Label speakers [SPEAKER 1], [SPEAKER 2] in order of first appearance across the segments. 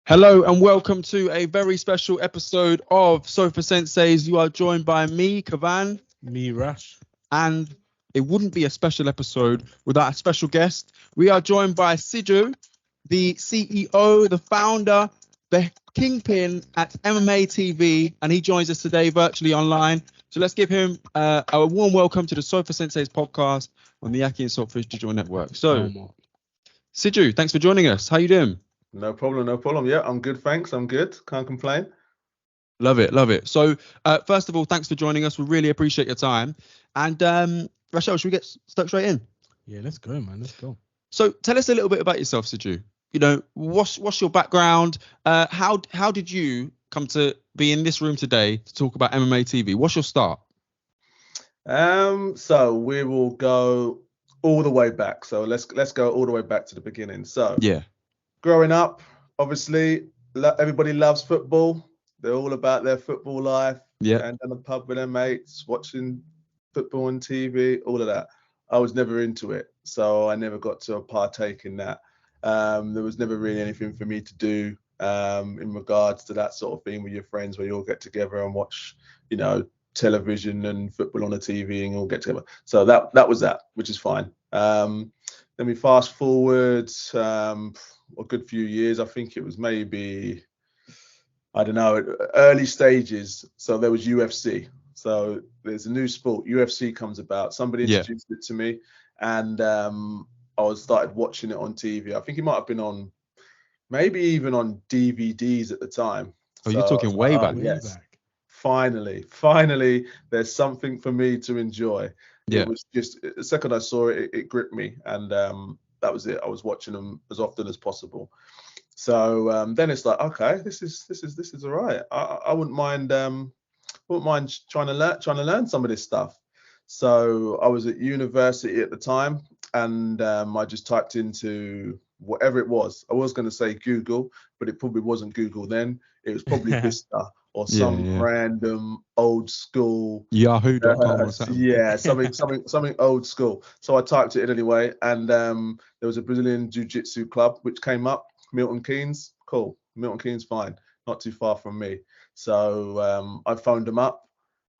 [SPEAKER 1] Hello and welcome to a very special episode of Sofa Sense'S. You are joined by me, Kavan,
[SPEAKER 2] Me, Rush.
[SPEAKER 1] and it wouldn't be a special episode without a special guest. We are joined by Siju, the CEO, the founder, the kingpin at MMA TV, and he joins us today virtually online. So let's give him a warm welcome to the Sofa Sense'S podcast on the akhi&saltfish digital network. So, Siju, thanks for joining us. How you doing?
[SPEAKER 3] No problem, no problem. Yeah, I'm good, thanks. I'm good. Can't complain.
[SPEAKER 1] Love it, love it. So, first of all, thanks for joining us. We really appreciate your time. And Rachel, should we get stuck straight in?
[SPEAKER 2] Yeah, let's go, man. Let's go.
[SPEAKER 1] So, tell us a little bit about yourself, Siju. You know, what's your background? How did you come to be in this room today to talk about MMA TV? What's your start?
[SPEAKER 3] So we will go all the way back. So let's go all the way back to the beginning. So
[SPEAKER 1] Yeah.
[SPEAKER 3] Growing up, obviously, everybody loves football. They're all about their football life.
[SPEAKER 1] Yeah.
[SPEAKER 3] And in the pub with their mates, watching football on TV, all of that. I was never into it, so I never got to partake in that. There was never really anything for me to do in regards to that sort of thing with your friends, where you all get together and watch, television and football on the TV and all get together. So that was that, which is fine. Then we fast forward a good few years. I think it was maybe, I don't know, early stages. So there was UFC. So there's a new sport, UFC comes about. Somebody introduced it to me, and I started watching it on TV. I think it might have been on, maybe even on DVDs at the time.
[SPEAKER 1] Oh, you're talking way back.
[SPEAKER 3] Yes. Finally, there's something for me to enjoy.
[SPEAKER 1] Yeah.
[SPEAKER 3] It was just, the second I saw it, it gripped me, and that was it. I was watching them as often as possible. So then it's like, okay, this is all right. I wouldn't mind trying to learn some of this stuff. So I was at university at the time, and I just typed into whatever it was. I was going to say Google, but it probably wasn't Google then. It was probably Vista or some random old school
[SPEAKER 1] Yahoo.com or something.
[SPEAKER 3] Yeah, something old school. So I typed it in anyway, and there was a Brazilian jiu-jitsu club which came up, Milton Keynes. Cool, Milton Keynes, fine, not too far from me. So I phoned him up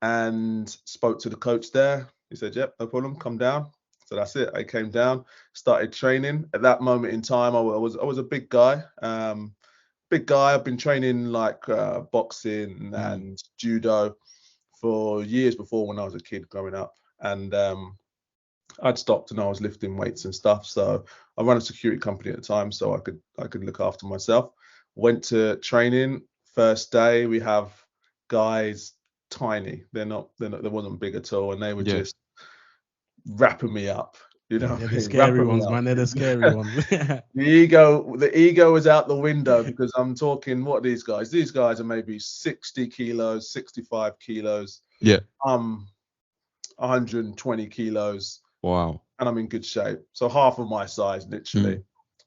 [SPEAKER 3] and spoke to the coach there. He said, "Yep, no problem, come down." So that's it. I came down, started training. At that moment in time, I was a big guy. I've been training like boxing and judo for years before, when I was a kid growing up. And I'd stopped and I was lifting weights and stuff. So I run a security company at the time, so I could look after myself. Went to training. First day, we have guys tiny. They wasn't big at all, and they were just wrapping me up.
[SPEAKER 2] They're the scary ones, man. They're the scary ones.
[SPEAKER 3] The ego was out the window, because I'm talking, what are these guys? These guys are maybe 60 kilos, 65 kilos.
[SPEAKER 1] Yeah.
[SPEAKER 3] 120 kilos.
[SPEAKER 1] Wow.
[SPEAKER 3] And I'm in good shape. So half of my size, literally.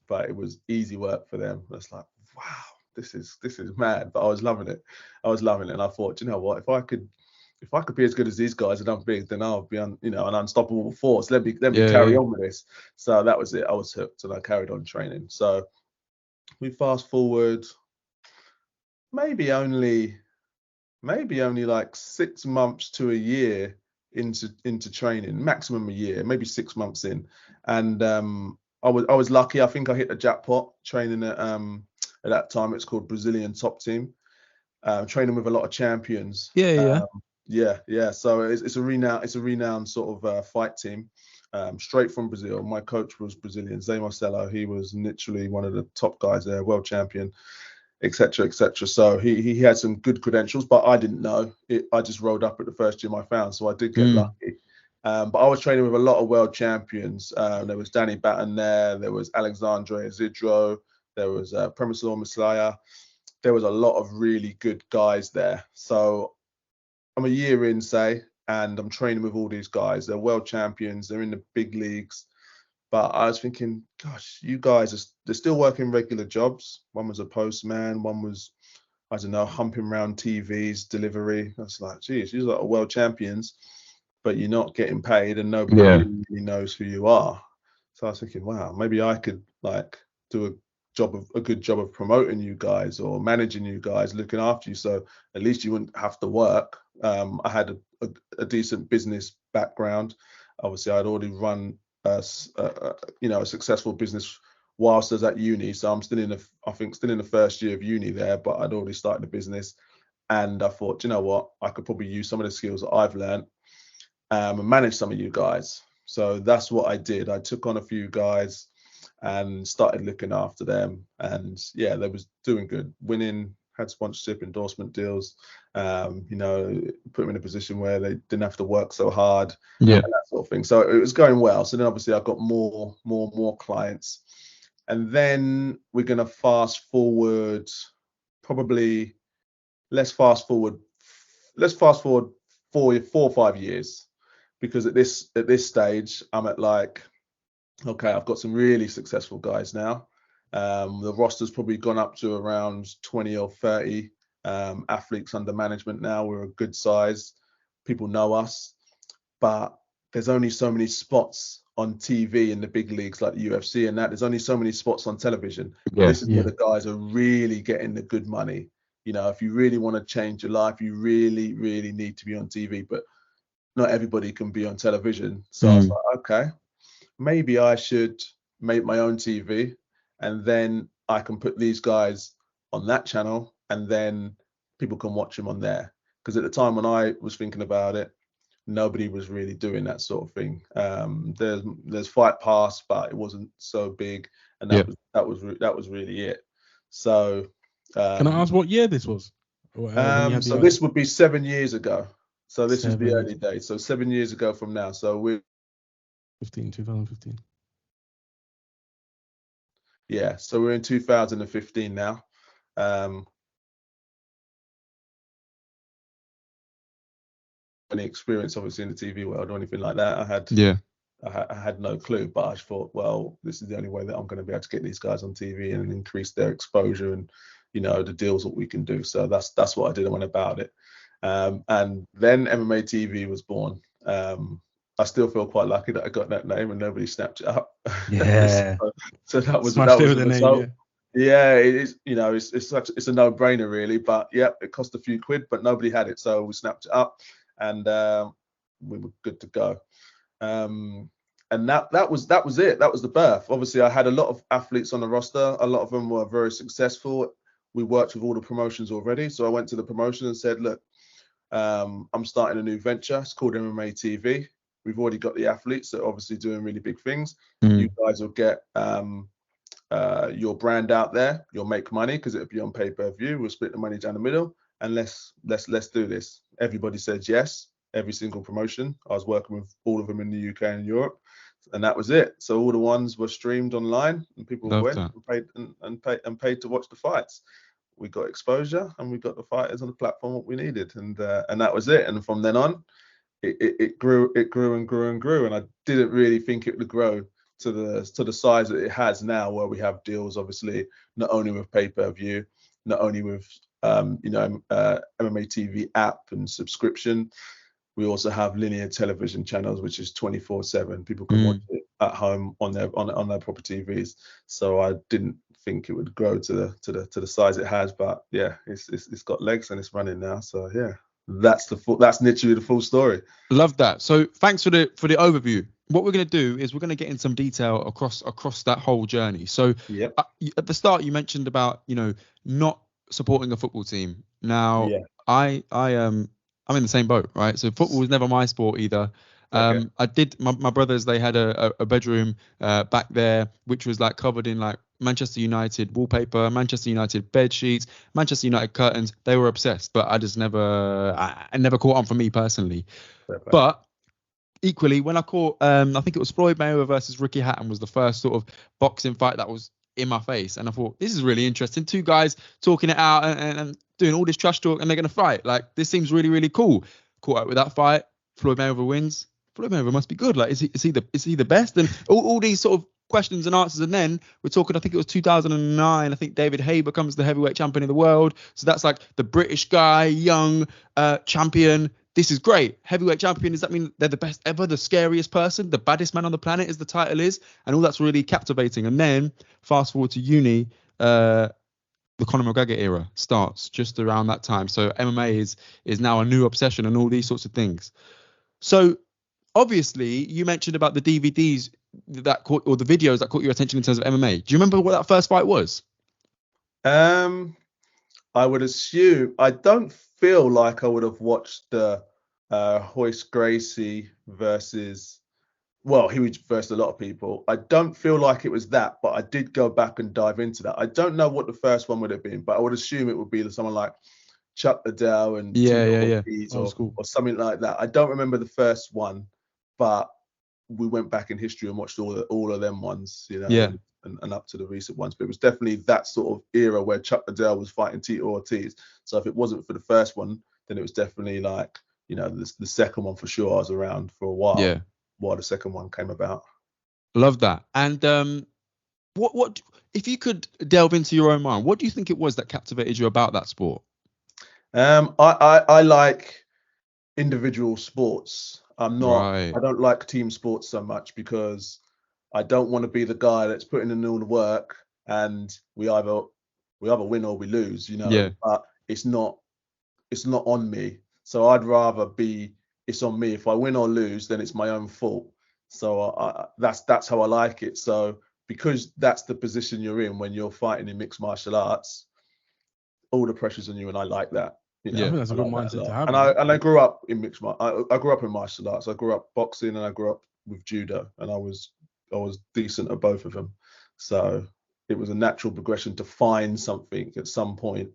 [SPEAKER 3] But it was easy work for them. It's like, wow, this is mad. But I was loving it. And I thought, you know what, if I could be as good as these guys and I'm big, then I'll be an unstoppable force. Let me carry on with this. So that was it. I was hooked, and I carried on training. So we fast forward maybe only like 6 months to a year into training, maximum a year, maybe 6 months in. And I was lucky. I think I hit the jackpot training at that time. It's called Brazilian Top Team. Training with a lot of champions. Yeah. So it's a renowned sort of fight team, straight from Brazil. My coach was Brazilian, Zé Marcelo. He was literally one of the top guys there, world champion, etc. So he had some good credentials, but I didn't know it. I just rolled up at the first gym I found, so I did get lucky. But I was training with a lot of world champions. There was Danny Batten there was Alexandre Zidro, there was Premisor Maslaya. There was a lot of really good guys there. So I'm a year in, say, and I'm training with all these guys. They're world champions. They're in the big leagues. But I was thinking, gosh, you guys they're still working regular jobs. One was a postman. One was, I don't know, humping around TVs, delivery. I was like, geez, you're like world champions, but you're not getting paid, and nobody really knows who you are. So I was thinking, wow, maybe I could like do a a good job of promoting you guys or managing you guys, looking after you. So at least you wouldn't have to work. I had a decent business background. Obviously, I'd already run a successful business whilst I was at uni. So I'm still in the first year of uni there, but I'd already started the business. And I thought, you know what, I could probably use some of the skills that I've learned and manage some of you guys. So that's what I did. I took on a few guys and started looking after them. And yeah, they was doing good, winning, had sponsorship, endorsement deals, put them in a position where they didn't have to work so hard, and that sort of thing. So it was going well. So then obviously I got more clients. And then we're going to fast forward, probably, let's fast forward 4 or 5 years, because at this stage, I'm at like, okay, I've got some really successful guys now. The roster's probably gone up to around 20 or 30 athletes under management now. We're a good size. People know us, but there's only so many spots on TV in the big leagues like the UFC and that. There's only so many spots on television. This is where the guys are really getting the good money. You know, if you really want to change your life, you really, really need to be on TV, but not everybody can be on television. So I was like, okay, maybe I should make my own TV, and then I can put these guys on that channel, and then people can watch them on there. Because at the time when I was thinking about it, nobody was really doing that sort of thing. There's Fight Pass, but it wasn't so big, and that was really it. So
[SPEAKER 2] can I ask what year this was?
[SPEAKER 3] So this would be 7 years ago. So this is the early days. So 7 years ago from now. So we're
[SPEAKER 2] 2015.
[SPEAKER 3] Yeah, so we're in 2015 now. Any experience obviously in the TV world or anything like that. I had no clue, but I thought, well, this is the only way that I'm going to be able to get these guys on TV and increase their exposure and, you know, the deals that we can do. So that's what I did and went about it. And then MMA TV was born. I still feel quite lucky that I got that name and nobody snapped it up.
[SPEAKER 2] Yeah.
[SPEAKER 3] so that was
[SPEAKER 2] the
[SPEAKER 3] result.
[SPEAKER 2] name,
[SPEAKER 3] Yeah, it is. You know, it's a no-brainer really. But yeah, it cost a few quid, but nobody had it, so we snapped it up, and we were good to go. And that was it. That was the birth. Obviously, I had a lot of athletes on the roster. A lot of them were very successful. We worked with all the promotions already, so I went to the promotion and said, look, I'm starting a new venture. It's called MMA TV. We've already got the athletes that are obviously doing really big things. You guys will get your brand out there. You'll make money because it'll be on pay-per-view. We'll split the money down the middle, and let's do this. Everybody said yes. Every single promotion. I was working with all of them in the UK and Europe, and that was it. So all the ones were streamed online, and people went and paid to watch the fights. We got exposure, and we got the fighters on the platform what we needed, and that was it. And from then on, it grew and grew, and I didn't really think it would grow to the size that it has now, where we have deals, obviously, not only with pay-per-view, not only with MMA TV app and subscription. We also have linear television channels, which is 24/7. People can watch it at home on their proper TVs. So I didn't think it would grow to the size it has, but yeah, it's got legs and it's running now. So yeah, that's literally the full story.
[SPEAKER 1] Love that. So thanks for the overview. What we're going to do is we're going to get in some detail across that whole journey. So at the start you mentioned about, you know, not supporting a football team. Now I'm in the same boat, right? So football was never my sport either.
[SPEAKER 3] Okay.
[SPEAKER 1] I did my brothers, they had a bedroom back there which was like covered in like Manchester United wallpaper, Manchester United bed sheets, Manchester United curtains. They were obsessed, but I just never caught on for me personally. But equally, when I caught I think it was Floyd Mayweather versus Ricky Hatton was the first sort of boxing fight that was in my face, and I thought, this is really interesting. Two guys talking it out and doing all this trash talk, and they're gonna fight. Like, this seems really, really cool. Caught up with that fight. Floyd Mayweather wins. Floyd Mayweather must be good. Like, is he the best? And all these sort of questions and answers. And then we're talking, I think it was 2009. I think David Haye becomes the heavyweight champion of the world. So that's like the British guy, young champion. This is great. Heavyweight champion, does that mean they're the best ever, the scariest person, the baddest man on the planet, as the title is? And all that's really captivating. And then fast forward to uni, the Conor McGregor era starts just around that time. So MMA is now a new obsession and all these sorts of things. So obviously, you mentioned about the DVDs that caught, or the videos that caught your attention in terms of MMA. Do you remember what that first fight was?
[SPEAKER 3] I would assume, I don't feel like I would have watched the Royce Gracie versus, well, he was versus a lot of people. I don't feel like it was that, but I did go back and dive into that. I don't know what the first one would have been, but I would assume it would be someone like Chuck Liddell and
[SPEAKER 1] Yeah.
[SPEAKER 3] or something like that. I don't remember the first one, but we went back in history and watched all of them ones, you know.
[SPEAKER 1] Yeah.
[SPEAKER 3] And up to the recent ones, but it was definitely that sort of era where Chuck Liddell was fighting Tito Ortiz. So if it wasn't for the first one, then it was definitely like, you know, the second one for sure. I was around for a while while the second one came about.
[SPEAKER 1] Love that. And what if you could delve into your own mind, what do you think it was that captivated you about that sport?
[SPEAKER 3] I like individual sports. I don't like team sports so much because I don't want to be the guy that's putting in all the work and we either win or we lose, you know.
[SPEAKER 1] Yeah.
[SPEAKER 3] But it's not on me. So I'd rather it's on me. If I win or lose, then it's my own fault. So that's how I like it. So because that's the position you're in when you're fighting in mixed martial arts, all the pressure's on you, and I like that. You know,
[SPEAKER 2] I think that's a good mindset to have.
[SPEAKER 3] And I grew up in I grew up in martial arts. I grew up boxing and I grew up with judo, and I was decent at both of them. So it was a natural progression to find something at some point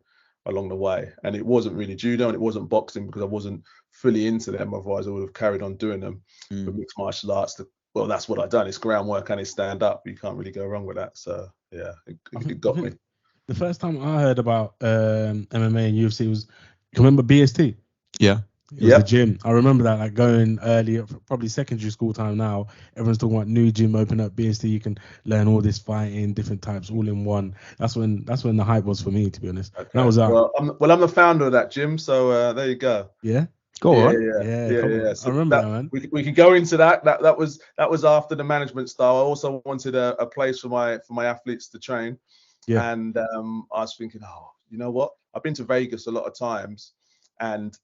[SPEAKER 3] along the way. And it wasn't really judo and it wasn't boxing because I wasn't fully into them. Otherwise, I would have carried on doing them. But mixed martial arts, well, that's what I've done. It's groundwork and it's stand up. You can't really go wrong with that. So yeah, it got me.
[SPEAKER 2] The first time I heard about MMA and UFC was, you remember BST?
[SPEAKER 1] Yeah.
[SPEAKER 2] It was the gym. I remember that, like going early, probably secondary school time now. Everyone's talking about new gym open up, BST. You can learn all this fighting, different types, all in one. That's when the hype was for me, to be honest.
[SPEAKER 3] Okay.
[SPEAKER 2] That was
[SPEAKER 3] well, I'm the founder of that gym, so there you go.
[SPEAKER 2] Yeah.
[SPEAKER 1] Go on.
[SPEAKER 2] Yeah.
[SPEAKER 3] So
[SPEAKER 2] I remember that, man.
[SPEAKER 3] We could go into that. That was after the management style. I also wanted a place for my athletes to train.
[SPEAKER 2] Yeah.
[SPEAKER 3] And I was thinking, you know what? I've been to Vegas a lot of times, and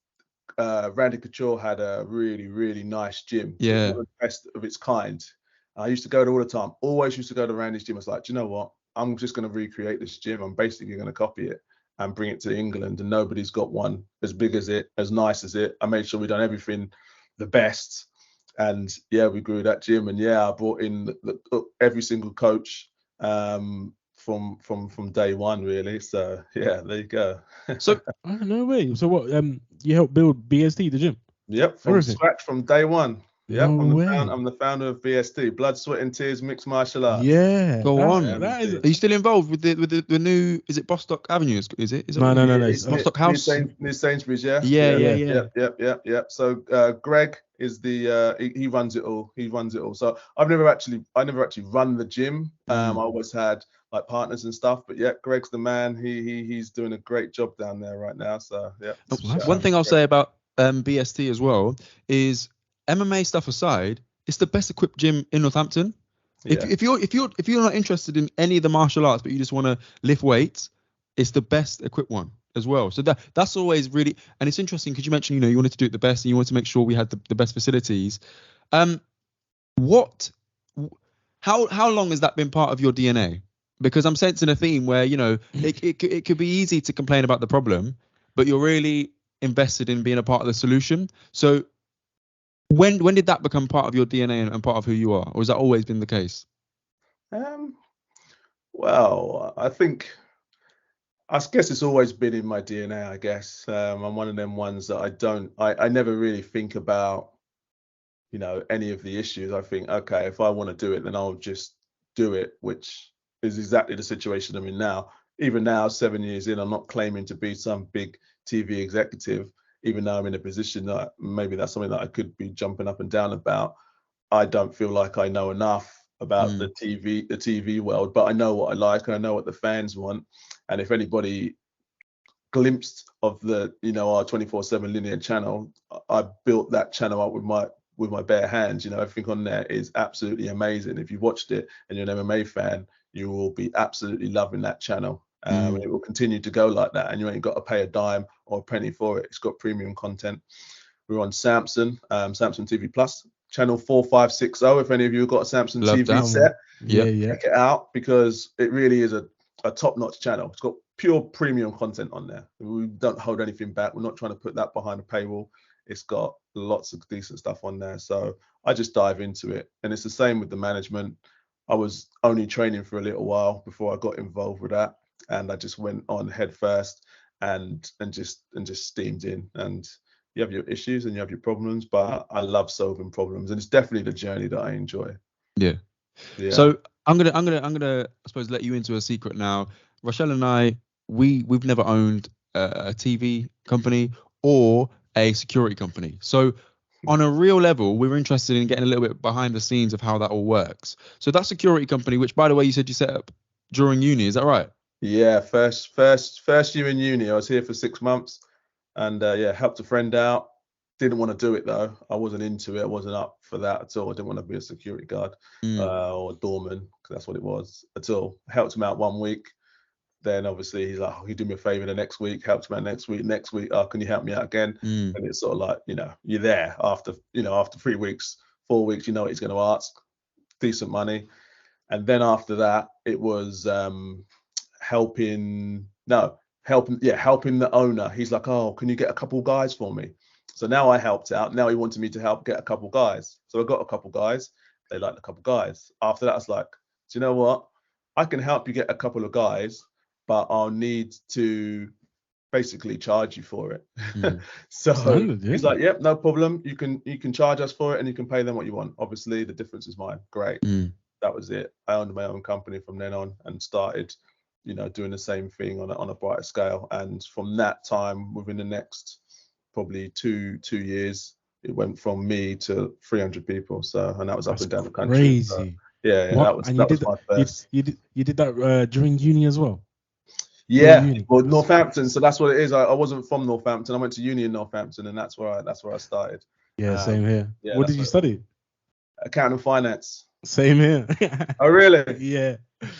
[SPEAKER 3] Randy Couture had a really, really nice gym.
[SPEAKER 1] Yeah.
[SPEAKER 3] One of the best of its kind. I used to go there all the time. Always used to go to Randy's gym. I was like, do you know what? I'm just going to recreate this gym. I'm basically going to copy it and bring it to England. And nobody's got one as big as it, as nice as it. I made sure we done everything the best. And yeah, we grew that gym. And yeah, I brought in every single coach from day one, really. So yeah, there you go.
[SPEAKER 1] So
[SPEAKER 2] no way. So what? You helped build BST, the gym?
[SPEAKER 3] Yep, from scratch, from day one. Yep,
[SPEAKER 2] No
[SPEAKER 3] I'm the founder of BST, Blood, Sweat and Tears Mixed Martial Arts.
[SPEAKER 2] Yeah.
[SPEAKER 1] Go on.
[SPEAKER 2] That is.
[SPEAKER 1] Are you still involved with the new? Is it Bostock Avenue? Is it?
[SPEAKER 2] No.
[SPEAKER 3] It's
[SPEAKER 1] Bostock House.
[SPEAKER 3] New Sainsbury's, yeah.
[SPEAKER 1] Yeah.
[SPEAKER 3] Yep. So Greg is the he runs it all. So I never actually run the gym. I always had like partners and stuff, but yeah, Greg's the man. He's doing a great job down there right now. So yeah.
[SPEAKER 1] One thing I'll say about BST as well is, MMA stuff aside, it's the best equipped gym in Northampton.
[SPEAKER 3] Yeah.
[SPEAKER 1] If you're not interested in any of the martial arts, but you just want to lift weights, it's the best equipped one as well. So that's always really, and it's interesting because you mentioned, you wanted to do it the best and you wanted to make sure we had the best facilities. How long has that been part of your DNA? Because I'm sensing a theme where, it could be easy to complain about the problem, but you're really invested in being a part of the solution. So when did that become part of your DNA and part of who you are? Or has that always been the case?
[SPEAKER 3] Well, I guess it's always been in my DNA, I guess. I'm one of them ones that I never really think about, any of the issues. I think, okay, if I want to do it, then I'll just do it, which is exactly the situation I'm in now. Even now, 7 years in, I'm not claiming to be some big TV executive, even though I'm in a position that maybe that's something that I could be jumping up and down about. I don't feel like I know enough about the TV world, but I know what I like and I know what the fans want. And if anybody glimpsed of the, our 24/7 linear channel, I built that channel up with with my bare hands. You know, everything on there is absolutely amazing. If you've watched it and you're an MMA fan, you will be absolutely loving that channel. It will continue to go like that, and you ain't got to pay a dime or a penny for it. It's got premium content. We're on Samsung TV Plus, channel 4560. If any of you have got a Samsung
[SPEAKER 1] Love
[SPEAKER 3] TV
[SPEAKER 1] that.
[SPEAKER 3] set,
[SPEAKER 2] Yeah.
[SPEAKER 3] check it out, because it really is a top-notch channel. It's got pure premium content on there. We don't hold anything back. We're not trying to put that behind a paywall. It's got lots of decent stuff on there. So I just dive into it. And it's the same with the management. I was only training for a little while before I got involved with that. And I just went on head first and just steamed in. And you have your issues and you have your problems, but I love solving problems. And it's definitely the journey that I enjoy.
[SPEAKER 1] Yeah. So I'm gonna I suppose let you into a secret now. Rochelle and I, we've never owned a TV company or a security company. So on a real level, we're interested in getting a little bit behind the scenes of how that all works. So that security company, which by the way you said you set up during uni, is that right?
[SPEAKER 3] Yeah, first year in uni, I was here for 6 months, and helped a friend out. Didn't want to do it though. I wasn't into it. I wasn't up for that at all. I didn't want to be a security guard or a doorman, because that's what it was at all. Helped him out 1 week. Then obviously he's like, oh, you do me a favor the next week. Helped him out next week. Oh, can you help me out again? And it's sort of like, you're there after 3 weeks, 4 weeks, you know what he's going to ask. Decent money. And then after that, it was helping the owner. He's like, oh, can you get a couple guys for me? So now I helped out. Now he wanted me to help get a couple guys. So I got a couple guys. They liked a couple guys. After that, I was like, do you know what? I can help you get a couple of guys, but I'll need to basically charge you for it. So
[SPEAKER 2] Standard, yeah.
[SPEAKER 3] he's like, yep, no problem. You can charge us for it, and you can pay them what you want. Obviously, the difference is mine. Great. That was it. I owned my own company from then on and started, doing the same thing on a brighter scale. And from that time, within the next probably two years, it went from me to 300 people. So, and that was up and down the country.
[SPEAKER 2] Crazy.
[SPEAKER 3] So, yeah,
[SPEAKER 2] What?
[SPEAKER 3] that was my first.
[SPEAKER 2] You did that during uni as well?
[SPEAKER 3] Yeah,
[SPEAKER 2] Uni.
[SPEAKER 3] well, Northampton. So that's what it is. I wasn't from Northampton. I went to uni in Northampton, and that's where I started.
[SPEAKER 2] Yeah, same here.
[SPEAKER 3] Yeah,
[SPEAKER 2] what did you study?
[SPEAKER 3] Accounting and finance.
[SPEAKER 2] Same here.
[SPEAKER 3] Oh, really?
[SPEAKER 2] Yeah.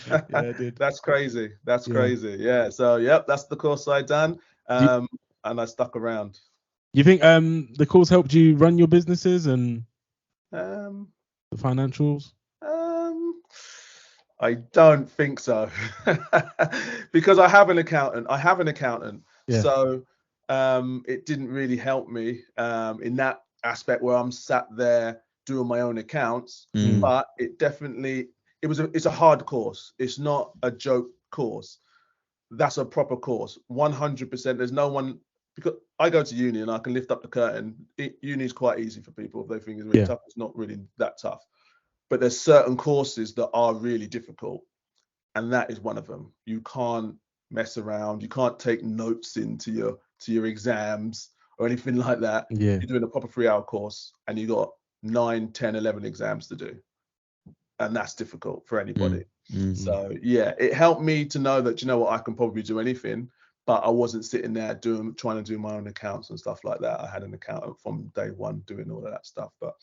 [SPEAKER 2] Yeah, I did.
[SPEAKER 3] That's crazy. Crazy. Yeah. So, yep, that's the course I done. And I stuck around.
[SPEAKER 2] You think the course helped you run your businesses and
[SPEAKER 3] the
[SPEAKER 2] financials?
[SPEAKER 3] I don't think so. Because I have an accountant.
[SPEAKER 2] Yeah.
[SPEAKER 3] So it didn't really help me in that aspect where I'm sat there doing my own accounts. But it's a hard course. It's not a joke course. That's a proper course. 100%. There's no one, because I go to uni and I can lift up the curtain. Uni is quite easy for people if they think it's really tough. It's not really that tough. But there's certain courses that are really difficult, and that is one of them. You can't mess around. You can't take notes into your exams or anything like that.
[SPEAKER 2] Yeah.
[SPEAKER 3] You're doing a proper 3-hour course, and you got 9, 10, 11 exams to do, and that's difficult for anybody. So yeah, it helped me to know that, I can probably do anything, but I wasn't sitting there trying to do my own accounts and stuff like that. I had an accountant from day one doing all of that stuff, but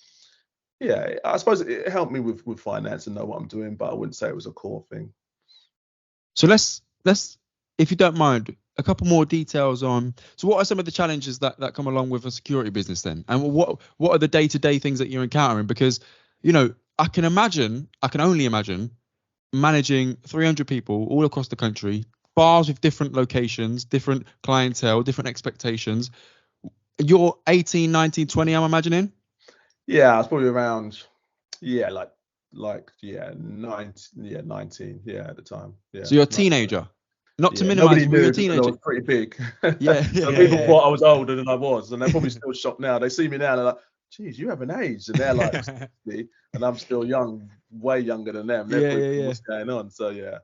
[SPEAKER 3] yeah, I suppose it helped me with finance and know what I'm doing, but I wouldn't say it was a core thing.
[SPEAKER 1] So let's, if you don't mind, a couple more details on. So what are some of the challenges that come along with a security business then? And what are the day-to-day things that you're encountering? Because, I can only imagine managing 300 people all across the country, bars with different locations, different clientele, different expectations. You're 18, 19, 20, I'm imagining?
[SPEAKER 3] Yeah, I was probably around, like 19, at the time. Yeah.
[SPEAKER 1] So you're a teenager. Not to minimize, but you're a teenager.
[SPEAKER 3] I was pretty big.
[SPEAKER 1] Yeah.
[SPEAKER 3] So people thought I was older than I was, and they're probably still shocked now. They see me now and they're like, geez, you have an age. And they're like 60, and I'm still young, way younger than them. They're what's going on. So, yeah.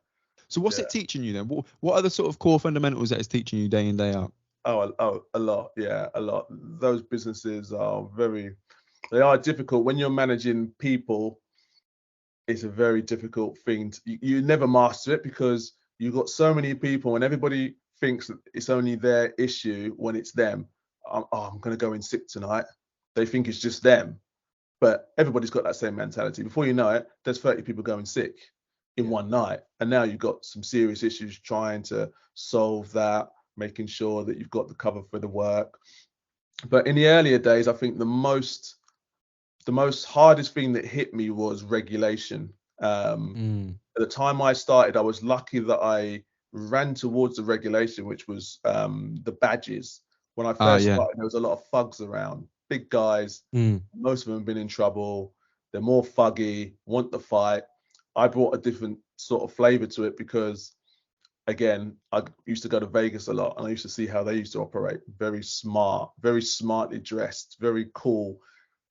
[SPEAKER 1] So what's it teaching you then? What are the sort of core fundamentals that it's teaching you day in, day out?
[SPEAKER 3] Oh, a lot. Yeah, a lot. Those businesses are they are difficult. When you're managing people, it's a very difficult thing. You never master it because you've got so many people and everybody thinks that it's only their issue when it's them. I'm going to go in sick tonight. They think it's just them. But everybody's got that same mentality. Before you know it, there's 30 people going sick in one night. And now you've got some serious issues trying to solve that, making sure that you've got the cover for the work. But in the earlier days, I think the most hardest thing that hit me was regulation. At the time I started, I was lucky that I ran towards the regulation, which was the badges. When I first started, there was a lot of thugs around, big guys. Most of them have been in trouble. They're more thuggy, want the fight. I brought a different sort of flavor to it because, again, I used to go to Vegas a lot and I used to see how they used to operate. Very smart, very smartly dressed, very cool,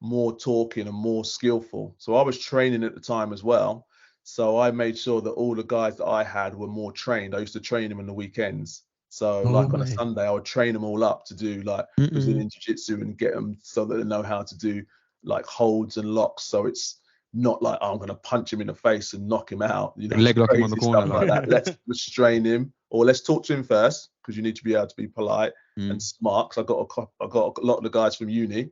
[SPEAKER 3] more talking and more skillful. So I was training at the time as well. So I made sure that all the guys that I had were more trained. I used to train them on the weekends. So on a Sunday, I would train them all up to do like Brazilian jiu-jitsu and get them so that they know how to do like holds and locks. So it's not like, oh, I'm going to punch him in the face and knock him out. You know,
[SPEAKER 1] leg lock him on the corner
[SPEAKER 3] like that. Let's restrain him, or let's talk to him first, because you need to be able to be polite and smart. Because I got a lot of the guys from uni.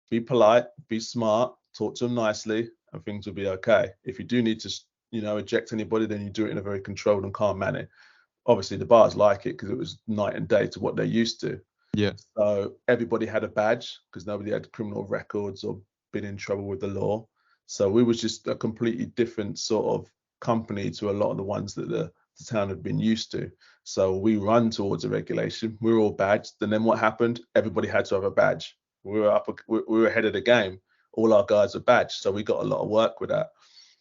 [SPEAKER 3] Be polite, be smart, talk to them nicely, and things will be okay. If you do need to, eject anybody, then you do it in a very controlled and calm manner. Obviously, the bars like it because it was night and day to what they're used to.
[SPEAKER 1] Yeah.
[SPEAKER 3] So everybody had a badge because nobody had criminal records or been in trouble with the law. So we was just a completely different sort of company to a lot of the ones that the town had been used to. So we run towards a regulation. We were all badged. And then what happened? Everybody had to have a badge. We were ahead of the game. All our guys were badged. So we got a lot of work with that.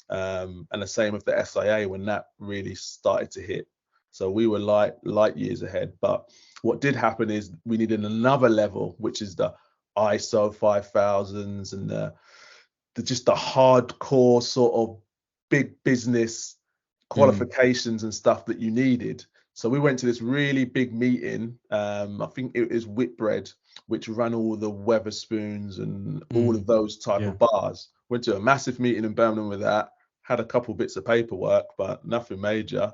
[SPEAKER 3] And the same with the SIA when that really started to hit. So we were light years ahead. But what did happen is we needed another level, which is the ISO 5000s and the hardcore sort of big business qualifications and stuff that you needed. So we went to this really big meeting. I think it is Whitbread, which ran all the Weatherspoons and all of those type of bars. Went to a massive meeting in Birmingham with that. Had a couple bits of paperwork, but nothing major.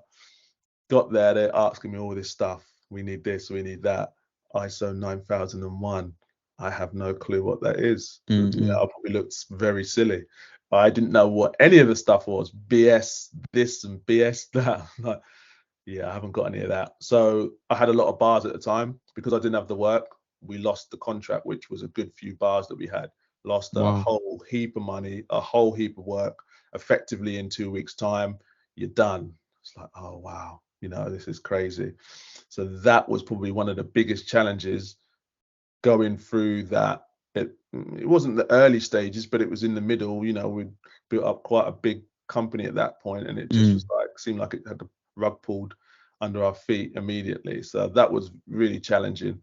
[SPEAKER 3] Got there, they're asking me all this stuff. We need this, we need that. ISO 9001. I have no clue what that is. I probably looked very silly. I didn't know what any of the stuff was. BS this and BS that. Like, I haven't got any of that. So I had a lot of bars at the time. Because I didn't have the work, we lost the contract, which was a good few bars that we had. Lost a whole heap of money, a whole heap of work. Effectively in 2 weeks' time, you're done. It's like, oh, wow. This is crazy. So that was probably one of the biggest challenges going through that. It wasn't the early stages, but it was in the middle. We built up quite a big company at that point, and it just was like, seemed like it had the rug pulled under our feet immediately. So that was really challenging.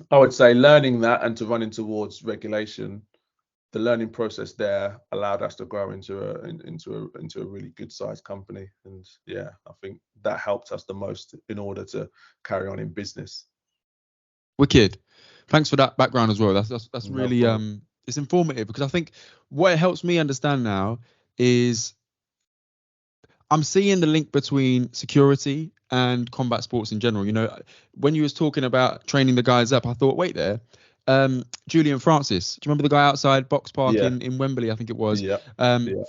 [SPEAKER 3] I would say learning that and to running towards regulation, the learning process there allowed us to grow into a really good sized company. And I think that helped us the most in order to carry on in business.
[SPEAKER 1] Wicked. Thanks for that background as well. That's really it's informative, because I think what it helps me understand now is I'm seeing the link between security and combat sports in general. When you was talking about training the guys up, I thought, wait there. Julian Francis, do you remember the guy outside Box Park in Wembley? I think it was.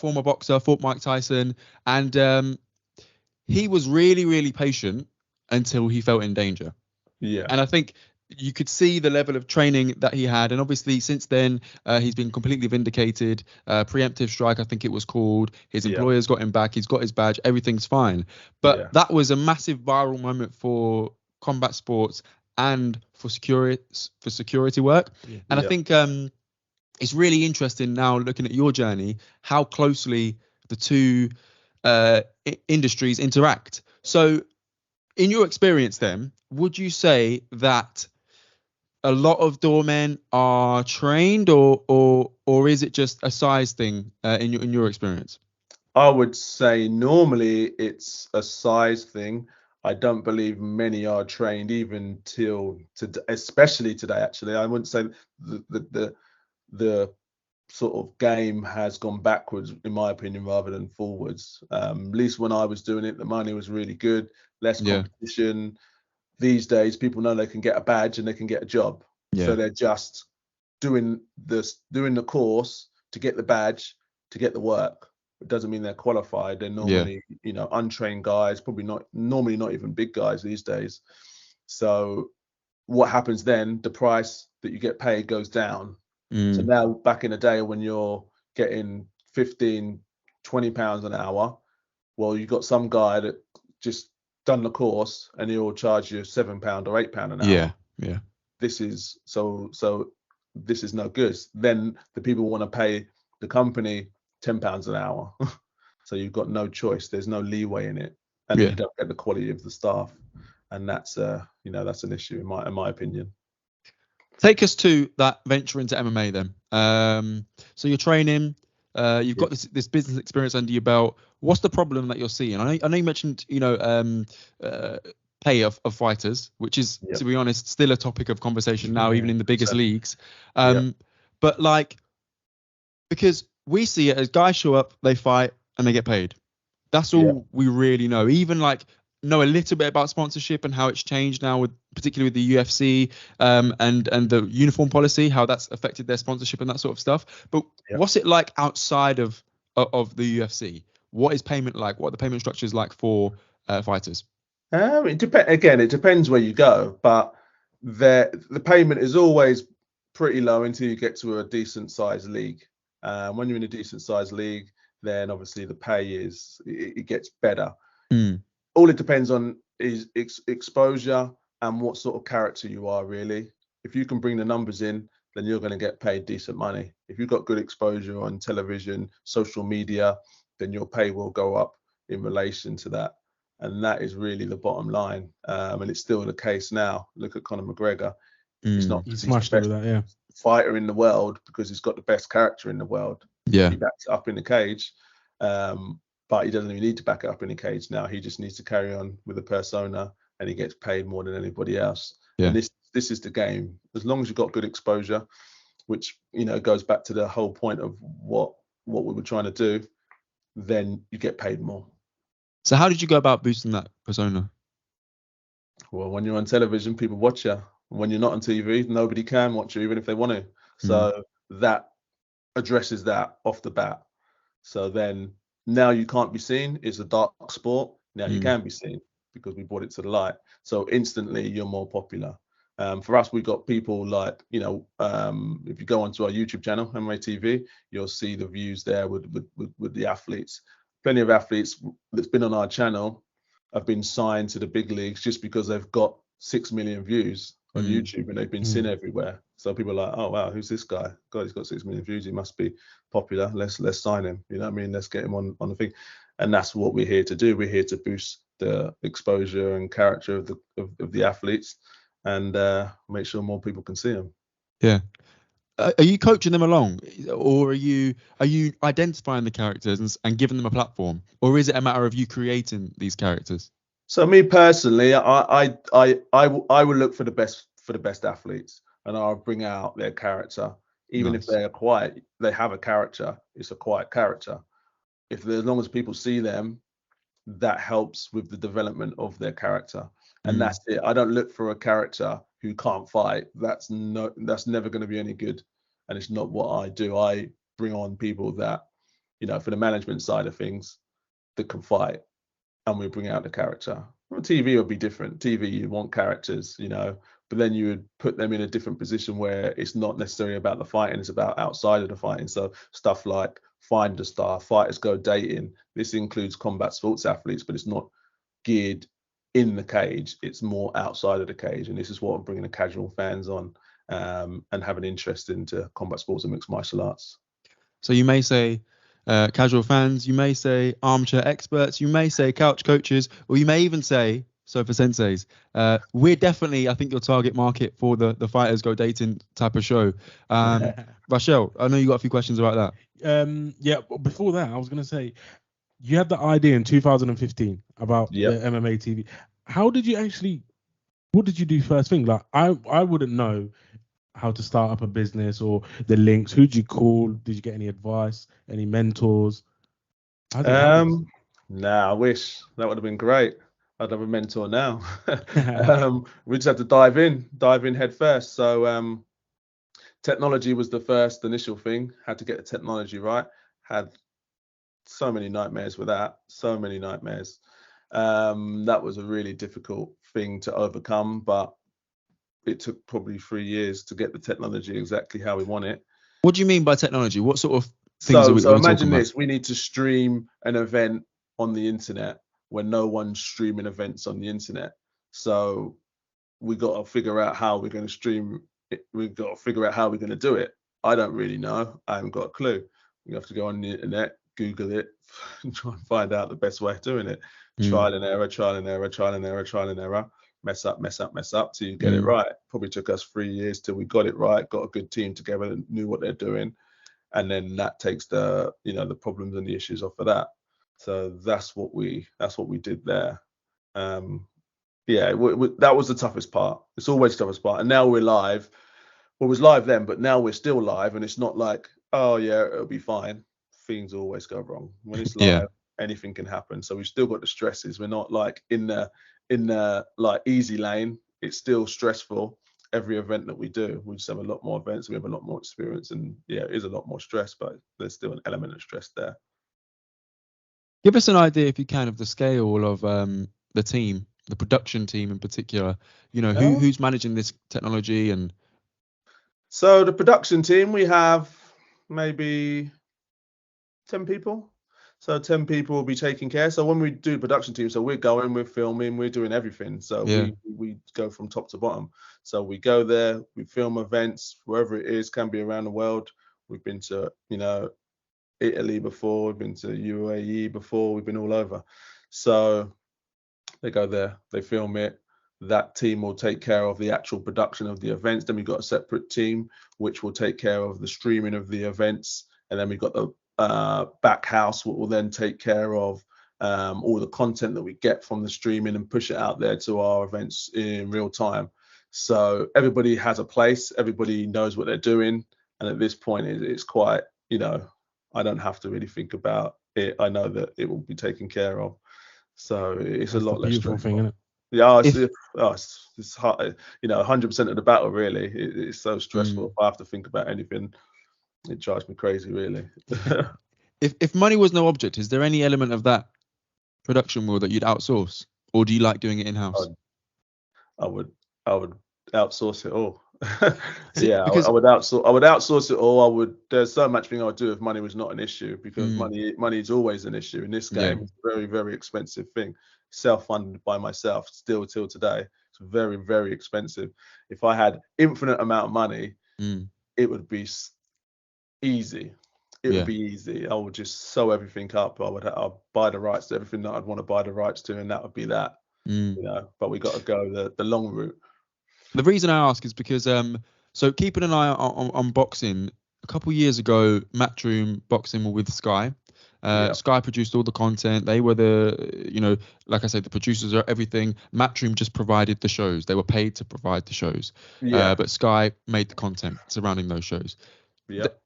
[SPEAKER 1] Former boxer, fought Mike Tyson, and he was really, really patient until he felt in danger. And I think you could see the level of training that he had, and obviously since then he's been completely vindicated. Preemptive strike, I think it was called. His employers got him back. He's got his badge. Everything's fine. But that was a massive viral moment for combat sports and for security work. And I think it's really interesting now, looking at your journey, how closely the two industries interact. So in your experience then, would you say that a lot of doormen are trained, or is it just a size thing in your experience?
[SPEAKER 3] I would say normally it's a size thing. I don't believe many are trained even till today, especially today. Actually, I wouldn't say the sort of game has gone backwards, in my opinion, rather than forwards. At least when I was doing it, the money was really good, less competition. These days, people know they can get a badge and they can get a job. So they're just doing the course to get the badge, to get the work. It doesn't mean they're qualified. They're normally, untrained guys, normally not even big guys these days. So what happens then? The price that you get paid goes down. So now, back in the day when you're getting 15, 20 pounds an hour, well, you got some guy that just done the course and he'll charge you £7 or £8 an hour.
[SPEAKER 1] Yeah.
[SPEAKER 3] This is so this is no good. Then the people want to pay the company £10 an hour. So you've got no choice. There's no leeway in it, and you don't get the quality of the staff, and that's that's an issue in my opinion.
[SPEAKER 1] Take us to that venture into MMA then. So you're training, you've got this business experience under your belt. What's the problem that you're seeing? I know you mentioned pay of fighters, which is, to be honest, still a topic of conversation now, even in the biggest leagues. But like, because we see it as guys show up, they fight, and they get paid. That's all we really know. Even like know a little bit about sponsorship and how it's changed now, particularly with the UFC and the uniform policy, how that's affected their sponsorship and that sort of stuff. But what's it like outside of the UFC? What is payment like? What are the payment structures like for fighters?
[SPEAKER 3] It depends where you go, but the payment is always pretty low until you get to a decent sized league. When you're in a decent sized league, then obviously the pay it gets better. All it depends on is exposure and what sort of character you are, really. If you can bring the numbers in, then you're going to get paid decent money. If you've got good exposure on television, social media, then your pay will go up in relation to that. And that is really the bottom line. And it's still the case now. Look at Conor McGregor. He's not
[SPEAKER 2] he's smashed it with that,
[SPEAKER 3] fighter in the world because he's got the best character in the world. He backs it up in the cage. But he doesn't even need to back it up in the cage now. He just needs to carry on with the persona, and he gets paid more than anybody else. And this is the game. As long as you've got good exposure, which goes back to the whole point of what we were trying to do, then you get paid more.
[SPEAKER 1] So how did you go about boosting that persona?
[SPEAKER 3] Well, when you're on television, people watch you. When you're not on TV, nobody can watch you, even if they want to. So that addresses that off the bat. So then now you can't be seen. It's a dark sport. Now you can be seen because we brought it to the light. So instantly you're more popular. For us, we got people like, if you go onto our YouTube channel, MMA TV, you'll see the views there with the athletes. Plenty of athletes that's been on our channel have been signed to the big leagues just because they've got 6 million views on YouTube and they've been seen everywhere. So people are like, oh wow, who's this guy? God, he's got 6 million views. He must be popular. Let's sign him. You know what I mean? Let's get him on the thing. And that's what we're here to do. We're here to boost the exposure and character of the athletes and make sure more people can see them. Yeah.
[SPEAKER 1] Are you coaching them along, or are you identifying the characters and giving them a platform, or is it a matter of you creating these characters?
[SPEAKER 3] So me personally, I will look for the best athletes, and I'll bring out their character, even if they're quiet. They have a character. It's a quiet character. As long as people see them, that helps with the development of their character, and that's it. I don't look for a character who can't fight. That's never going to be any good, and it's not what I do. I bring on people that, for the management side of things, that can fight, and we bring out the character. Well, TV would be different. TV, you want characters, but then you would put them in a different position where it's not necessarily about the fighting, it's about outside of the fighting. So stuff like Find a Star, Fighters Go Dating. This includes combat sports athletes, but it's not geared in the cage. It's more outside of the cage. And this is what I'm bringing the casual fans on and have an interest into combat sports and mixed martial arts.
[SPEAKER 1] So you may say casual fans, you may say armchair experts, you may say couch coaches, or you may even say Sofa Senseis. We're definitely, I think, your target market for the Fighters Go Dating type of show. Rachel, I know you got a few questions about that.
[SPEAKER 2] But before that, I was going to say, you had the idea in 2015 about the MMA TV. How did you what did you do first thing? Like, I wouldn't know how to start up a business or the links. Who'd you call? Did you get any advice, any mentors?
[SPEAKER 3] I wish that would have been great. I'd have a mentor now. We just have to dive in head first. So technology was the first initial thing. Had to get the technology right. Had so many nightmares with that. So many nightmares. That was a really difficult thing to overcome, but it took probably 3 years to get the technology exactly how we want it.
[SPEAKER 1] What do you mean by technology? What sort of things are we
[SPEAKER 3] So
[SPEAKER 1] talking
[SPEAKER 3] imagine
[SPEAKER 1] about?
[SPEAKER 3] this: we need to stream an event on the internet when no one's streaming events on the internet. So we got to figure out how we're going to stream it. We've got to figure out how we're going to do it. I don't really know. I haven't got a clue. You have to go on the internet, Google it, and try and find out the best way of doing it. Trial and error, trial and error, trial and error, trial and error. Mess up till you get it right. Probably took us 3 years till we got it right, got a good team together and knew what they're doing. And then that takes the problems and the issues off of that. So that's what we did there. That was the toughest part. It's always the toughest part. And now we're live. Well, it was live then, but now we're still live, and it's not like, oh yeah, it'll be fine. Things always go wrong when it's live. Anything can happen. So we've still got the stresses. We're not like in the like easy lane. It's still stressful. Every event that we do, we just have a lot more events. We have a lot more experience, and it is a lot more stress, but there's still an element of stress there.
[SPEAKER 1] Give us an idea, if you can, of the scale of the team, the production team in particular. Who's managing this technology? And
[SPEAKER 3] so the production team, we have maybe 10 people. So 10 people will be taking care. So when we do production team, so we're filming, we're doing everything. So we go from top to bottom. So we go there, we film events, wherever it is, can be around the world. We've been to, Italy before, we've been to UAE before, we've been all over. So they go there, they film it. That team will take care of the actual production of the events. Then we've got a separate team which will take care of the streaming of the events. And then we've got the back house will then take care of all the content that we get from the streaming and push it out there to our events in real time. So everybody has a place, everybody knows what they're doing, and at this point it's quite, I don't have to really think about it. I know that it will be taken care of. So it's a lot less
[SPEAKER 2] beautiful thing, isn't it?
[SPEAKER 3] Yeah, it's hard, 100% of the battle really. It's so stressful. If I have to think about anything, it drives me crazy, really.
[SPEAKER 1] If money was no object, is there any element of that production world that you'd outsource, or do you like doing it in house?
[SPEAKER 3] I would outsource it all. I would outsource it all. There's so much thing I would do if money was not an issue, because money is always an issue in this game. It's a very, very expensive thing. Self-funded by myself still till today. It's very, very expensive. If I had infinite amount of money, it would be easy. It would be easy. I would just sew everything up. I'll buy the rights to everything that I'd want to buy the rights to, and that would be that. But we got to go the long route.
[SPEAKER 1] The reason I ask is because so keeping an eye on boxing. A couple of years ago, Matchroom Boxing were with Sky. Sky produced all the content. They were the, like I said, the producers are everything. Matchroom just provided the shows. They were paid to provide the shows. But Sky made the content surrounding those shows.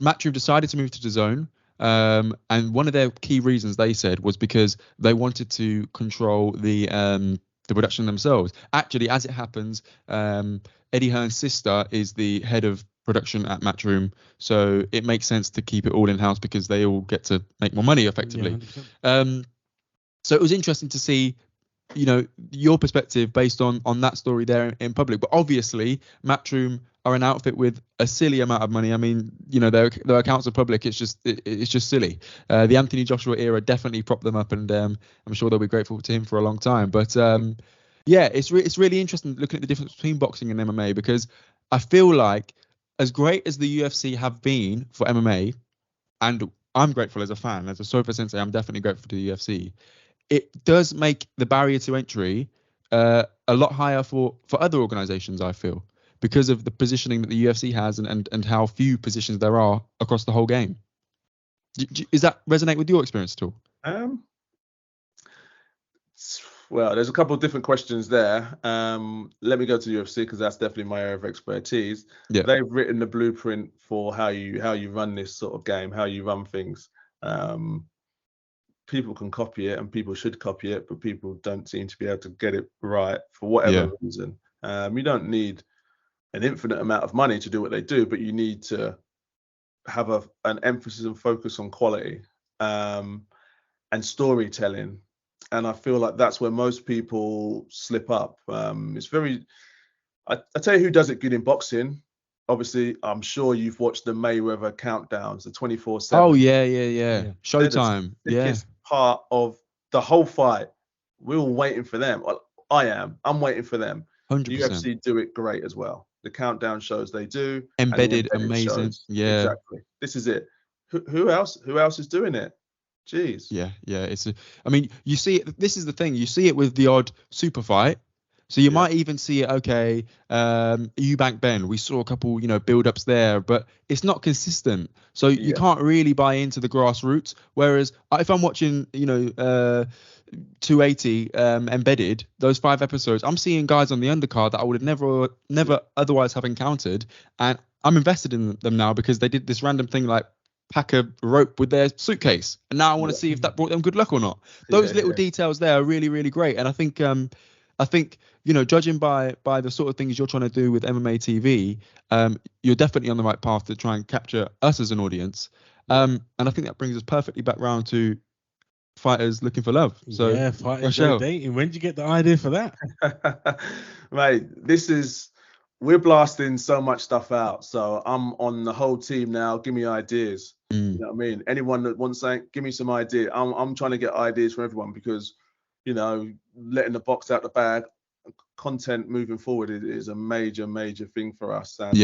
[SPEAKER 1] Matchroom decided to move to DAZN. And one of their key reasons, they said, was because they wanted to control the production themselves. Actually, as it happens, Eddie Hearn's sister is the head of production at Matchroom, so it makes sense to keep it all in house because they all get to make more money effectively. So it was interesting to see, your perspective based on that story there in public. But obviously, Matchroom are an outfit with a silly amount of money. I mean, their accounts are public. It's just silly. The Anthony Joshua era definitely propped them up, and I'm sure they'll be grateful to him for a long time. But it's really interesting looking at the difference between boxing and MMA, because I feel like as great as the UFC have been for MMA, and I'm grateful as a fan, as a Sofa Sensei, I'm definitely grateful to the UFC. It does make the barrier to entry a lot higher for other organizations, I feel, because of the positioning that the UFC has and how few positions there are across the whole game. Does that resonate with your experience at all?
[SPEAKER 3] Well, there's a couple of different questions there. Let me go to the UFC because that's definitely my area of expertise. They've written the blueprint for how you run this sort of game, how you run things. People can copy it and people should copy it, but people don't seem to be able to get it right for whatever reason. You don't need an infinite amount of money to do what they do, but you need to have an emphasis and focus on quality and storytelling. And I feel like that's where most people slip up. It's very, I tell you who does it good in boxing. Obviously, I'm sure you've watched the Mayweather countdowns, the 24/7.
[SPEAKER 1] Oh yeah. Showtime.
[SPEAKER 3] They're the thickest part of the whole fight. We're all waiting for them. Well, I'm waiting for them.
[SPEAKER 1] 100%.
[SPEAKER 3] The UFC do it great as well. The countdown shows they do.
[SPEAKER 1] Embedded amazing.
[SPEAKER 3] Shows.
[SPEAKER 1] Yeah.
[SPEAKER 3] Exactly. This is it. Who else is doing it? Jeez.
[SPEAKER 1] Yeah. I mean, you see it. This is the thing. You see it with the odd super fight. So you might even see it. Okay, Eubank Ben. We saw a couple, build-ups there, but it's not consistent. So you can't really buy into the grassroots. Whereas if I'm watching, 280 embedded, those 5 episodes, I'm seeing guys on the undercard that I would have never otherwise have encountered, and I'm invested in them now because they did this random thing like pack a rope with their suitcase, and now I want to see if that brought them good luck or not. Those little details there are really, really great, and I think judging by the sort of things you're trying to do with MMA TV, you're definitely on the right path to try and capture us as an audience, and I think that brings us perfectly back round to fighters looking for love. So
[SPEAKER 2] yeah, fighters dating. When did you get the idea for that?
[SPEAKER 3] Mate, we're blasting so much stuff out. So I'm on the whole team now. Give me ideas. You know what I mean? Anyone that wants something, give me some ideas. I'm trying to get ideas from everyone because, letting the box out the bag, content moving forward is a major, major thing for us. And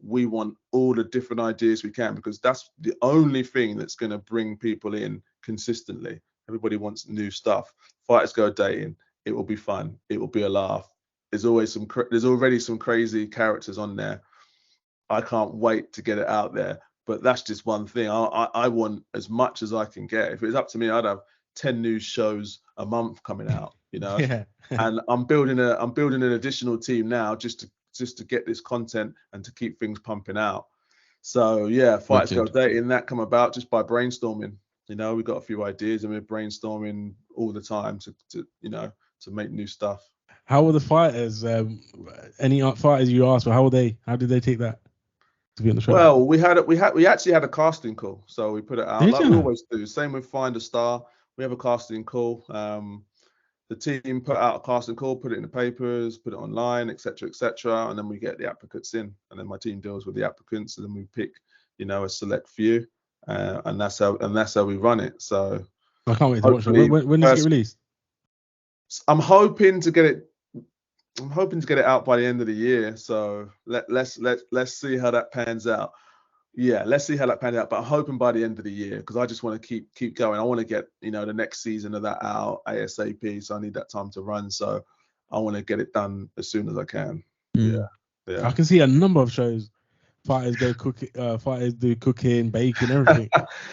[SPEAKER 3] we want all the different ideas we can because that's the only thing that's going to bring people in consistently. Everybody wants new stuff. Fighters go dating. It will be fun. It will be a laugh. There's already some crazy characters on there. I can't wait to get it out there. But that's just one thing. I want as much as I can get. If it was up to me, I'd have 10 new shows a month coming out.
[SPEAKER 2] Yeah.
[SPEAKER 3] And I'm building an additional team now just to get this content and to keep things pumping out. So yeah, Fighters Go Dating, that come about just by brainstorming. We've got a few ideas and we're brainstorming all the time to make new stuff.
[SPEAKER 2] How were the fighters? Any fighters you asked for? How did they take that to be on the show?
[SPEAKER 3] Well, we actually had a casting call, so we put it out like we always do. Same with Find a Star. We have a casting call. The team put out a casting call, put it in the papers, put it online, etc., and then we get the applicants in, and then my team deals with the applicants, and then we pick, a select few, and that's how we run it. So
[SPEAKER 2] I can't wait to watch it. When does it get released?
[SPEAKER 3] I'm hoping to get it out by the end of the year. So let's see how that pans out. Yeah, let's see how that pans out. But I'm hoping by the end of the year because I just want to keep going. I want to get the next season of that out ASAP. So I need that time to run. So I want to get it done as soon as I can. Yeah.
[SPEAKER 2] I can see a number of shows. Fighters go cooking. Fighters do cooking, baking, everything.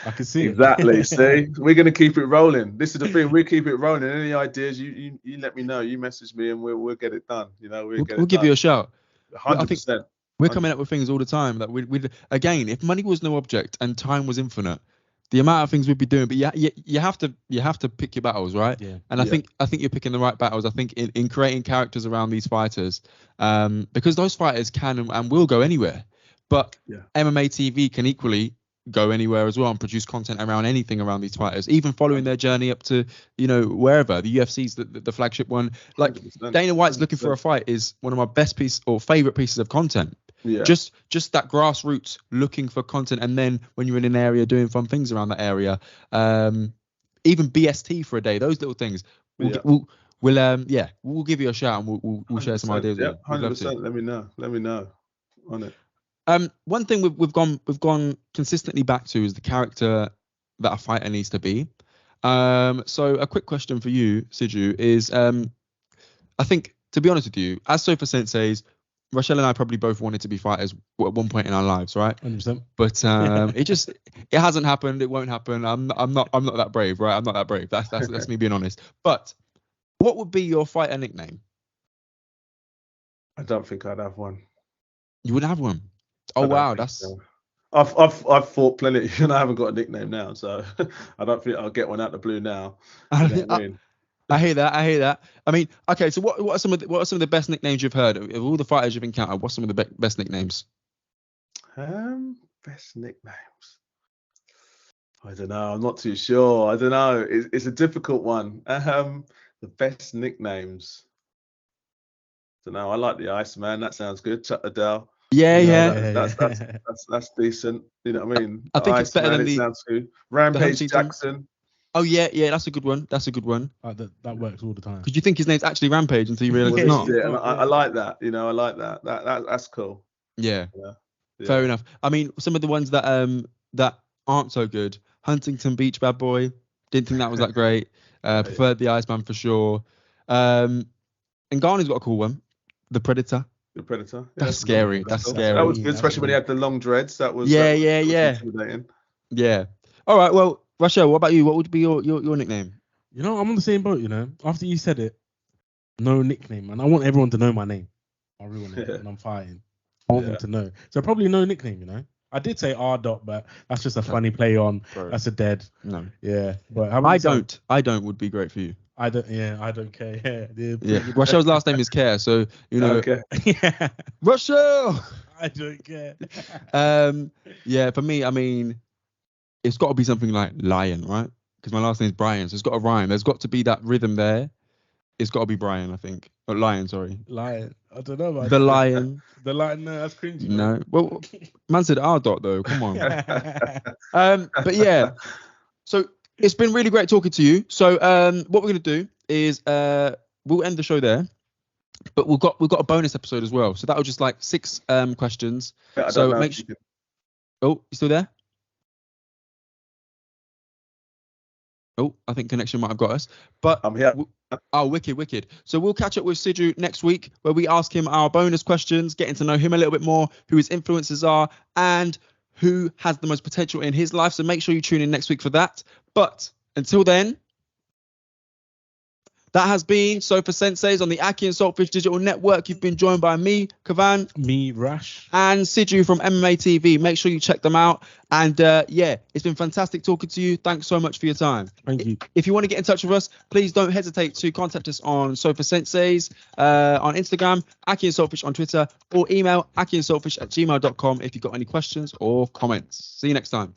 [SPEAKER 2] I can see
[SPEAKER 3] exactly. See, we're gonna keep it rolling. This is the thing. We keep it rolling. Any ideas? You let me know. You message me and we'll get it done. We'll
[SPEAKER 1] give you a shout.
[SPEAKER 3] 100%.
[SPEAKER 1] We're coming up with things all the time that we again, if money was no object and time was infinite, the amount of things we'd be doing. But you have to pick your battles, right?
[SPEAKER 2] Yeah.
[SPEAKER 1] And I think you're picking the right battles. I think in creating characters around these fighters, because those fighters can and will go anywhere. But MMA TV can equally go anywhere as well and produce content around anything around these fighters, even following their journey up to, wherever. The UFC's the flagship one. Like 100%. Dana White's looking for a fight is one of my best favorite pieces of content.
[SPEAKER 3] Yeah.
[SPEAKER 1] Just that grassroots looking for content, and then when you're in an area doing fun things around that area, even BST for a day, those little things. We'll give you a shout and we'll share some ideas.
[SPEAKER 3] Yeah, 100%. Let me know on it.
[SPEAKER 1] One thing we've gone consistently back to is the character that a fighter needs to be. So a quick question for you, Siju, is I think, to be honest with you, as SOFA Senseis, Rochelle and I probably both wanted to be fighters at one point in our lives, right?
[SPEAKER 2] 100%.
[SPEAKER 1] But it hasn't happened. It won't happen. I'm not that brave, right? I'm not that brave. That's me being honest. But what would be your fighter nickname?
[SPEAKER 3] I don't think I'd have one.
[SPEAKER 1] You wouldn't have one? Oh wow, that's.
[SPEAKER 3] So. I've fought plenty, and I haven't got a nickname now, so I don't think I'll get one out the blue now. You know what I mean?
[SPEAKER 1] I hear that. I mean, okay. So what are some of the best nicknames you've heard of all the fighters you've encountered? What's some of the best nicknames?
[SPEAKER 3] Best nicknames. I don't know. I'm not too sure. I don't know. It's a difficult one. The best nicknames. I don't know. I like the Iceman. That sounds good. Chuck Liddell.
[SPEAKER 1] Yeah.
[SPEAKER 3] That's decent. You know what I mean?
[SPEAKER 1] I think it's better than the
[SPEAKER 3] sounds good. Rampage
[SPEAKER 1] Huntington.
[SPEAKER 3] Jackson.
[SPEAKER 1] Oh yeah. That's a good one.
[SPEAKER 2] That works all the time.
[SPEAKER 1] Because you think his name's actually Rampage until you realise
[SPEAKER 3] Well,
[SPEAKER 1] it's not.
[SPEAKER 3] this is it. And I like that. You know, I like that. That's cool.
[SPEAKER 1] Yeah. Fair enough. I mean, some of the ones that aren't so good. Huntington Beach Bad Boy. Didn't think that was that great. Preferred the Iceman for sure. And Ghana's got a cool one. The Predator.
[SPEAKER 3] The Predator. Yeah,
[SPEAKER 1] That's scary. That's scary.
[SPEAKER 3] That was good, especially when he had the long dreads. That was
[SPEAKER 1] Yeah.
[SPEAKER 3] intimidating.
[SPEAKER 1] Yeah. All right. Well, Rachel, what about you? What would be your nickname?
[SPEAKER 2] You know, I'm on the same boat. You know, after you said it, no nickname, man. I want everyone to know my name, my real name, when I'm fighting. I want them to know. So probably no nickname. You know, I did say R. but that's just a funny play on. Bro. That's a dead. No. Yeah. But how about
[SPEAKER 1] I don't would be great for you.
[SPEAKER 2] I don't. Yeah. I don't care.
[SPEAKER 1] Yeah. Rachel's last name is Care, so you know.
[SPEAKER 3] Okay.
[SPEAKER 2] Yeah.
[SPEAKER 1] Rachel.
[SPEAKER 2] I don't care.
[SPEAKER 1] Yeah. For me, I mean, it's got to be something like Lion, right? Because my last name is Brian, so it's got to rhyme. There's got to be that rhythm there. It's got to be Brian, I think. Or Lion, sorry.
[SPEAKER 2] Lion. I don't know about
[SPEAKER 1] the Lion.
[SPEAKER 2] The Lion. No, that's cringy.
[SPEAKER 1] No. Well, man said R. though. Come on. But yeah. So it's been really great talking to you. So what we're gonna do is we'll end the show there, but we've got a bonus episode as well. So that'll just like 6 questions. So make sure. Oh, you still there? Oh, I think connection might have got us. But
[SPEAKER 3] I'm here.
[SPEAKER 1] Oh, wicked. So we'll catch up with Siju next week where we ask him our bonus questions, getting to know him a little bit more, who his influences are, and who has the most potential in his life. So make sure you tune in next week for that. But until then, that has been Sofa Senseis on the Akhi&saltfish Digital Network. You've been joined by me, Kavan.
[SPEAKER 2] Me, Rash.
[SPEAKER 1] And Siju from MMA TV. Make sure you check them out. And yeah, it's been fantastic talking to you. Thanks so much for your time.
[SPEAKER 2] Thank you.
[SPEAKER 1] If you want to get in touch with us, please don't hesitate to contact us on Sofa Senseis on Instagram, Akhi&saltfish on Twitter, or email akhi&saltfish@gmail.com if you've got any questions or comments. See you next time.